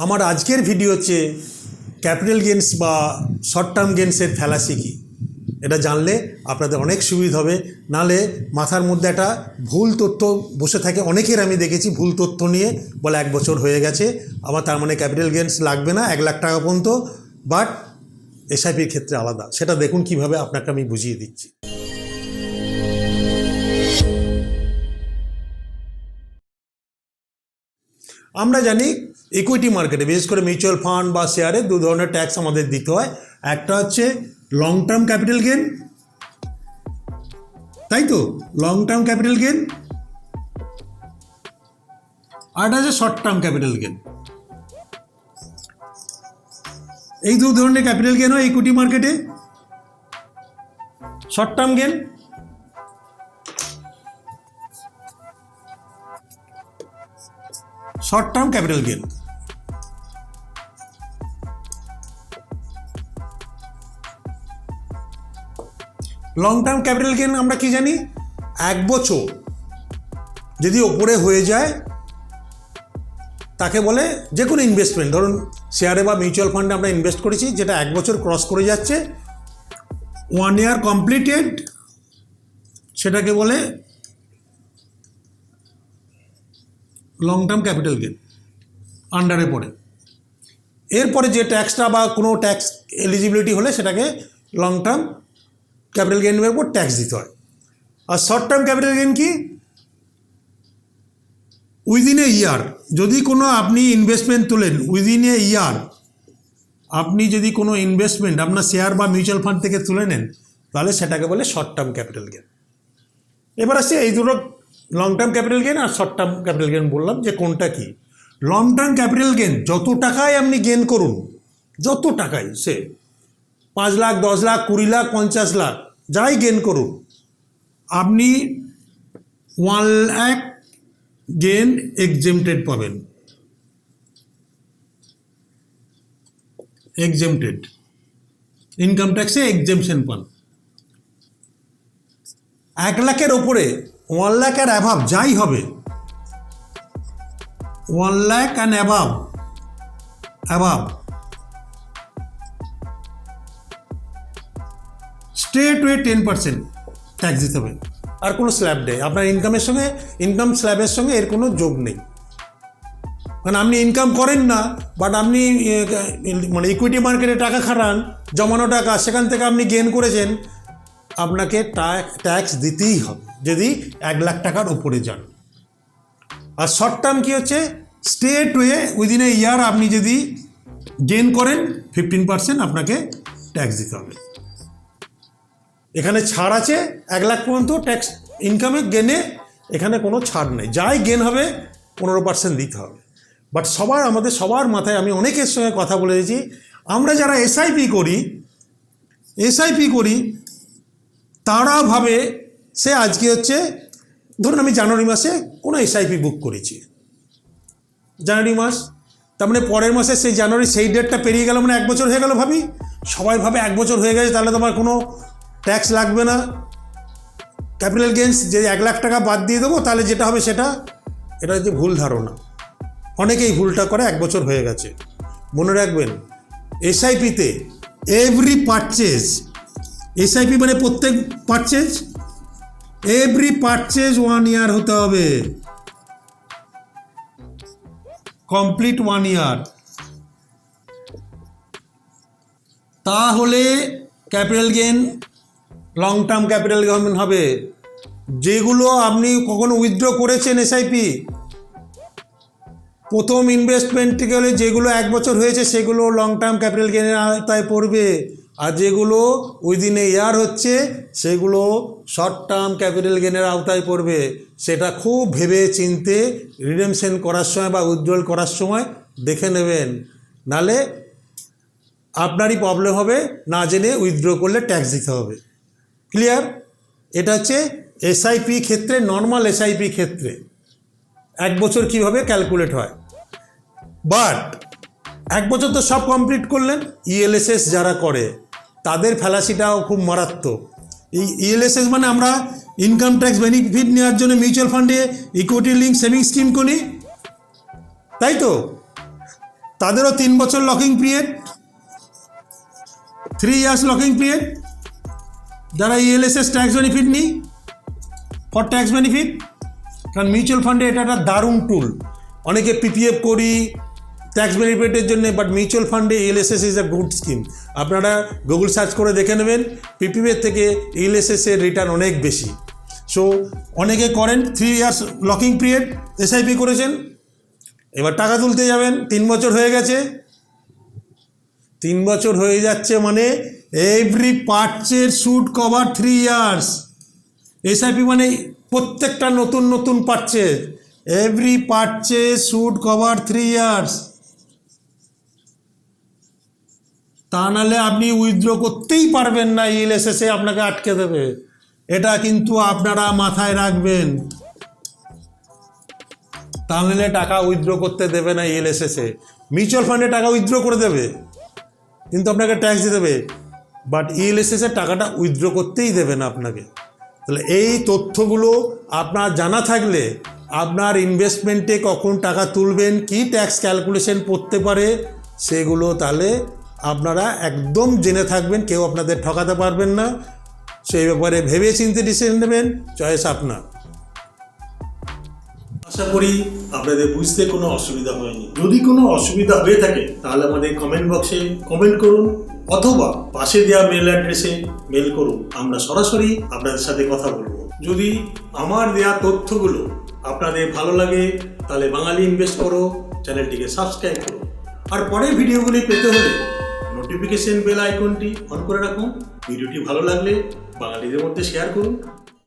আমার আজকের ভিডিও হচ্ছে ক্যাপিটাল গেইনস বা শর্ট টার্ম গেইনসের ফ্যালাসি কী, এটা জানলে আপনাদের অনেক সুবিধা হবে। নালে মাথার মধ্যে একটা ভুল তথ্য বসে থাকে, অনেকের আমি দেখেছি ভুল তথ্য নিয়ে বলে 1 বছর হয়ে গেছে আমার, তার মানে ক্যাপিটাল গেইনস লাগবে না 1 লাখ টাকা পর্যন্ত। বাট এসআইপির ক্ষেত্রে আলাদা, সেটা দেখুন কিভাবে আপনাকে আমি বুঝিয়ে দিচ্ছি। আমরা জানি ইকুইটি মার্কেটে, বিশেষ করে মিউচুয়াল ফান্ড বা শেয়ারে 2 ধরনের ট্যাক্স আমাদের দিতে হয়। একটা হচ্ছে লং টার্ম ক্যাপিটাল গেইন, তাই তো, লং টার্ম ক্যাপিটাল গেইন, আর একটা হচ্ছে শর্ট টার্ম ক্যাপিটাল গেইন। এই 2 ধরনের ক্যাপিটাল গেইন হয় ইকুইটি মার্কেটে। Short term gain, short term capital gain. Long term capital gain আমরা কি জানি, 1 বছর যদি ওপরে হয়ে যায় তাকে বলে যে কোনো ইনভেস্টমেন্ট, ধরুন শেয়ারে বা মিউচুয়াল ফান্ডে আমরা ইনভেস্ট করেছি, যেটা 1 বছর ক্রস করে যাচ্ছে, 1 ইয়ার কমপ্লিটেড, সেটাকে বলে লং টার্ম ক্যাপিটাল গেইন, আন্ডারে পড়ে। এরপরে যে ট্যাক্সটা বা কোনো ট্যাক্স এলিজিবিলিটি হলে সেটাকে লং টার্ম ক্যাপিটাল গেইনের উপর ট্যাক্স দিতে হয়। আর শর্ট টার্ম ক্যাপিটাল গেইন কি, উইদিন এ ইয়ার যদি কোনো আপনি ইনভেস্টমেন্ট তোলেন, উইদিন এ ইয়ার আপনি যদি কোনো ইনভেস্টমেন্ট আপনার শেয়ার বা মিউচুয়াল ফান্ড থেকে তুলে নেন, তাহলে সেটাকে বলে শর্ট টার্ম ক্যাপিটাল গেইন। এবার আসছে এই দুটো, লং টার্ম ক্যাপিটাল গেইন আর শর্ট টার্ম ক্যাপিটাল গেইন বললাম যে কোনটা কি। লং টার্ম ক্যাপিটাল গেইন যত টাকায় আপনি গেইন করুন, যত টাকায়, সে 5 লাখ, 10 লাখ, 20 লাখ, 50 লাখ যাই গেইন করুন, আপনি 1 লাখ গেইন এক্সেমটেড পাবেন। এক্সেমটেড, ইনকাম ট্যাক্সে এক্সেমশন পান। 1 লাখের ওপরে, 1 লাখ আর অ্যাভাব যাই হবে, 1 lakh and অ্যাভাব straight way 10% tax দিতে হবে। আর কোনো স্ল্যাব নেই আপনার ইনকামের সঙ্গে, ইনকাম স্ল্যাবের সঙ্গে এর কোনো যোগ নেই। কারণ আপনি ইনকাম করেন না, বাট আপনি মানে ইকুইটি মার্কেটে টাকা খাটান, জমানো টাকা, সেখান থেকে আপনি গেইন করেছেন, আপনাকে ট্যাক্স দিতেই হবে যদি 1 লাখ টাকার উপরে যান। আর শর্ট টার্ম কী হচ্ছে, স্ট্রেট ওয়ে উইদিন এ ইয়ার আপনি যদি গেইন করেন 15% আপনাকে ট্যাক্স দিতে হবে। এখানে ছাড় আছে 1 লাখ পর্যন্ত ট্যাক্স ইনকামে, গেনে এখানে কোনো ছাড় নেই, যাই গেন হবে 15% দিতে হবে। বাট আমাদের সবার মাথায়, আমি অনেকের সঙ্গে কথা বলেছি, আমরা যারা এসআইপি করি তারা ভাবে সে আজকে হচ্ছে, ধরুন আমি জানুয়ারি মাসে কোনো এসআইপি বুক করেছি, জানুয়ারি মাস, তার মানে পরের মাসে সেই জানুয়ারি সেই ডেটটা পেরিয়ে গেল, মানে 1 বছর হয়ে গেল। সবাই ভাবে 1 বছর হয়ে গেছে তাহলে তোমার কোনো ট্যাক্স লাগবে না, ক্যাপিটাল গেইনস যে 1 লাখ টাকা বাদ দিয়ে দেবো তাহলে যেটা হবে সেটা। এটা হচ্ছে ভুল ধারণা, অনেকেই ভুলটা করে 1 বছর হয়ে গেছে। মনে রাখবেন, এসআইপিতে এভরি পারচেজ, এসআইপি মানে প্রত্যেক পারচেজ, এভরি পারচেজ 1 ইয়ার হতে হবে, কমপ্লিট 1 ইয়ার, তাহলে capital gain long term capital gain হবে। যেগুলো আপনি কখনো উইথড্র করেছেন এসআইপি, প্রথম ইনভেস্টমেন্ট গেলে যেগুলো 1 বছর হয়েছে সেগুলো লং টার্ম ক্যাপিটাল গেইনের আওতায় পড়বে, আর যেগুলো উইদিন এ ইয়ার হচ্ছে সেগুলো শর্ট টার্ম ক্যাপিটাল গেইনের আওতায় পড়বে। সেটা খুব ভেবে চিনতে রিডেমশন করার সময় বা উইথড্রল করার সময় দেখে নেবেন, নালে আপনারই প্রবলেম হবে, না জেনে উইথড্র করলে ট্যাক্স দিতে হবে। ক্লিয়ার? এটা হচ্ছে এসআইপি ক্ষেত্রে, নর্মাল এসআইপি ক্ষেত্রে 1 বছর কীভাবে ক্যালকুলেট হয়। বাট 1 বছর তো সব কমপ্লিট করলেন, ইএলএসএস যারা করে তাদের ফ্যালাসিটাও খুব মারাত্মক। এই ইএলএসএস মানে আমরা ইনকাম ট্যাক্স বেনিফিট নেওয়ার জন্য মিউচুয়াল ফান্ডে ইকুইটি লিঙ্ক সেভিং স্কিম করি, তাই তো। তাদেরও 3 বছর locking period, 3 years locking period. যারা ELSS ট্যাক্স বেনিফিট নিই ফর ট্যাক্স বেনিফিট, কারণ মিউচুয়াল ফান্ডে এটা একটা দারুণ টুল। অনেকে PPF করি ট্যাক্স বেনিফিটের জন্য, বাট মিউচুয়াল ফান্ডে ELSS is a good scheme. আপনারা গুগল সার্চ করে দেখে নেবেন, PPF এর থেকে ELSS এর রিটার্ন অনেক বেশি। সো অনেকে করেন 3 ইয়ার্স লকিং পিরিয়ড, SIP করেছেন, এবার টাকা তুলতে যাবেন, 3 বছর হয়ে গেছে। 3 বছর হয়ে যাচ্ছে মানে every purchase should cover 3 years. SIP মানে প্রত্যেকটা নতুন নতুন purchase, every purchase should cover 3 years. তা নাহলে আপনি উইথড্র করতেই পারবেন না, ELSS আপনাকে আটকে দেবে। এটা কিন্তু আপনারা মাথায় রাখবেন, তা নাহলে টাকা উইথড্র করতে দেবে না ELSS। মিউচুয়াল ফান্ডে টাকা উইথড্র করে দেবে কিন্তু আপনাকে ট্যাক্স দিয়ে দেবে, বাট ELSS টাকাটা উইথড্র করতেই দেবে না আপনাকে। তাহলে এই তথ্যগুলো আপনার জানা থাকলে আপনার ইনভেস্টমেন্টে কখন টাকা তুলবেন, কি ট্যাক্স ক্যালকুলেশন পড়তে পারে, সেগুলো তাহলে আপনারা একদম জেনে থাকবেন, কেউ আপনাদের ঠকাতে পারবেন না। সেই ব্যাপারে ভেবে চিন্তে ডিসিশন নেবেন, চয়েস আপনার। আশা করি আপনাদের বুঝতে কোনো অসুবিধা হয়নি। যদি কোনো অসুবিধা হয়ে থাকে তাহলে আমাদের কমেন্ট বক্সে কমেন্ট করুন, অথবা পাশে দেওয়া মেল অ্যাড্রেসে মেল করুন, আমরা সরাসরি আপনাদের সাথে কথা বলবো। যদি আমার দেওয়া তথ্যগুলো আপনাদের ভালো লাগে তাহলে বাঙালি ইনভেস্ট করো চ্যানেলটিকে সাবস্ক্রাইব করুন, আর পরের ভিডিওগুলি পেতে হলে নোটিফিকেশন বেল আইকনটি অন করে রাখুন। ভিডিওটি ভালো লাগলে বাঙালিদের মধ্যে শেয়ার করুন।